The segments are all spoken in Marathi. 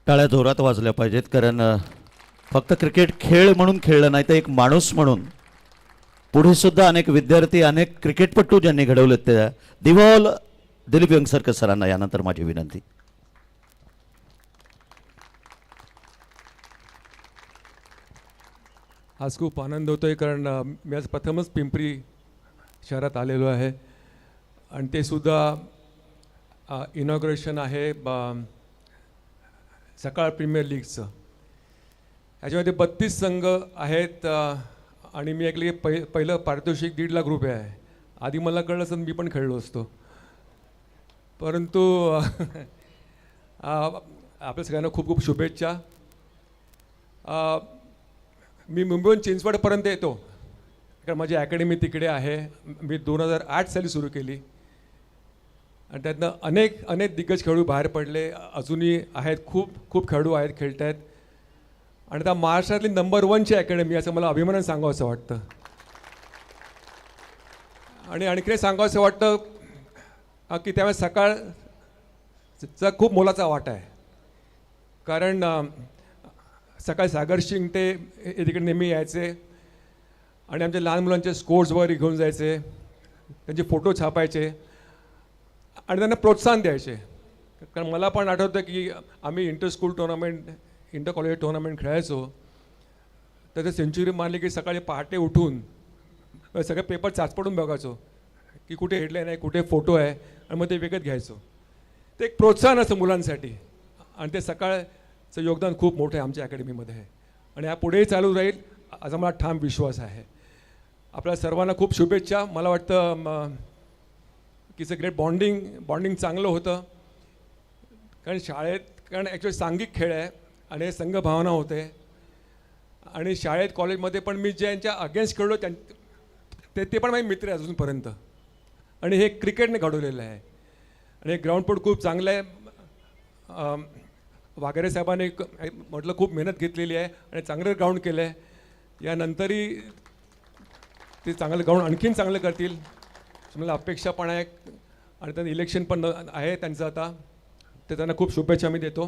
टाळ्या जोरात वाजल्या पाहिजेत, कारण फक्त क्रिकेट खेळ म्हणून खेळलं नाही तर एक माणूस म्हणून पुढे सुद्धा अनेक विद्यार्थी, अनेक क्रिकेटपटू ज्यांनी घडवलेत त्या दिवॉल दिलीप वेंगसरकर सरांना यानंतर माझी विनंती. आज खूप आनंद होतोय, कारण मी आज प्रथमच पिंपरी शहरात आलेलो आहे आणि ते सुद्धा इनॉग्रेशन आहे सकाळ प्रीमियर लीगचं. याच्यामध्ये 32 संघ आहेत आणि मी ऐकले की पहिलं पारितोषिक 1.5 लाख रुपये आहे. आधी मला कळलं असं मी पण खेळलो असतो, परंतु आपल्या सगळ्यांना खूप खूप शुभेच्छा. मी मुंबईहून चिंचवडपर्यंत येतो कारण माझी अकॅडमी तिकडे आहे. मी 2008 साली सुरू केली आणि त्यातनं अनेक दिग्गज खेळाडू बाहेर पडले, अजूनही आहेत, खूप खेळाडू आहेत, खेळत आहेत. आणि त्या महाराष्ट्रातली नंबर 1ची अकॅडमी असं मला अभिमानाने सांगावं असं वाटतं. आणि आणखी सांगावं असं वाटतं की त्यावेळेस सकाळचा खूप मोलाचा वाटा आहे, कारण सकाळी सागर शिंगटे तिकडे नेहमी यायचे आणि आमच्या लहान मुलांचे स्कोर्स वगैरे घेऊन जायचे, त्यांचे फोटो छापायचे आणि त्यांना प्रोत्साहन द्यायचे. कारण मला पण आठवतं की आम्ही inter school tournament, inter college tournament खेळायचो, तर ते सेंचुरी मारली की सकाळी पहाटे उठून सगळे पेपर चाचपडून बघायचो की कुठे हेडलाईन आहे, कुठे फोटो आहे, आणि मग ते विकत घ्यायचो. ते एक प्रोत्साहन असतं मुलांसाठी आणि ते सकाळचं योगदान खूप मोठं आहे आमच्या अकॅडमीमध्ये आहे आणि पुढेही चालू राहील असा मला ठाम विश्वास आहे. आपल्या सर्वांना खूप शुभेच्छा. मला वाटतं की ग्रेट बॉन्डिंग चांगलं होतं, कारण ॲक्च्युली सांघिक खेळ आहे आणि संघभावना होते. आणि शाळेत कॉलेजमध्ये पण मी ज्यांच्या अगेन्स्ट खेळलो ते पण माझे मित्र आहे अजूनपर्यंत, आणि हे क्रिकेटने घडवलेलं आहे. आणि हे ग्राउंड पण खूप चांगलं आहे. वाघेरे साहेबांनी म्हटलं खूप मेहनत घेतलेली आहे आणि चांगलं ग्राउंड केलं आहे. यानंतरही ते चांगलं ग्राउंड आणखीन चांगलं करतील मला अपेक्षा पण आहे. आणि त्यांचं इलेक्शन पण आहे त्यांचं आता, ते त्यांना खूप शुभेच्छा मी देतो.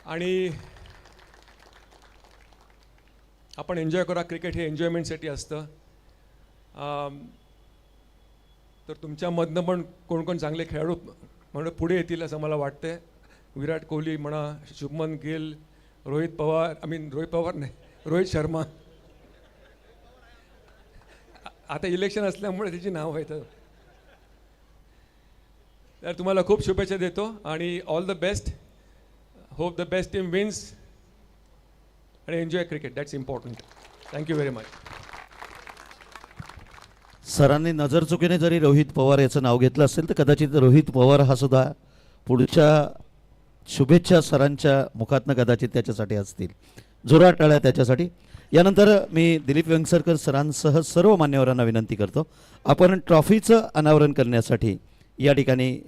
आणि आपण एन्जॉय करा. क्रिकेट हे एन्जॉयमेंटसाठी असतं. तर तुमच्यामधनं पण कोण चांगले खेळाडू म्हणून पुढे येतील असं मला वाटतं. विराट कोहली म्हणा, शुभमन गिल, रोहित शर्मा. आता इलेक्शन असल्यामुळे त्याची नाव आहेत. तर तुम्हाला खूप शुभेच्छा देतो आणि all the best. Hope the best team wins आणि enjoy cricket, that's important. Thank you very much. सरांनी नजर चुकीने जरी रोहित पवार याचं नाव घेतलं असेल तर कदाचित रोहित पवार हा सुद्धा पुढच्या शुभेच्छा सरांच्या मुखातनं कदाचित त्याच्यासाठी असतील. जोरात टाळ्या त्याच्यासाठी. यानंतर मी दिलीप वेंगसरकर सरांसह सर्व मान्यवरांना विनंती करतो, आपण ट्रॉफीचं अनावरण करण्यासाठी या ठिकाणी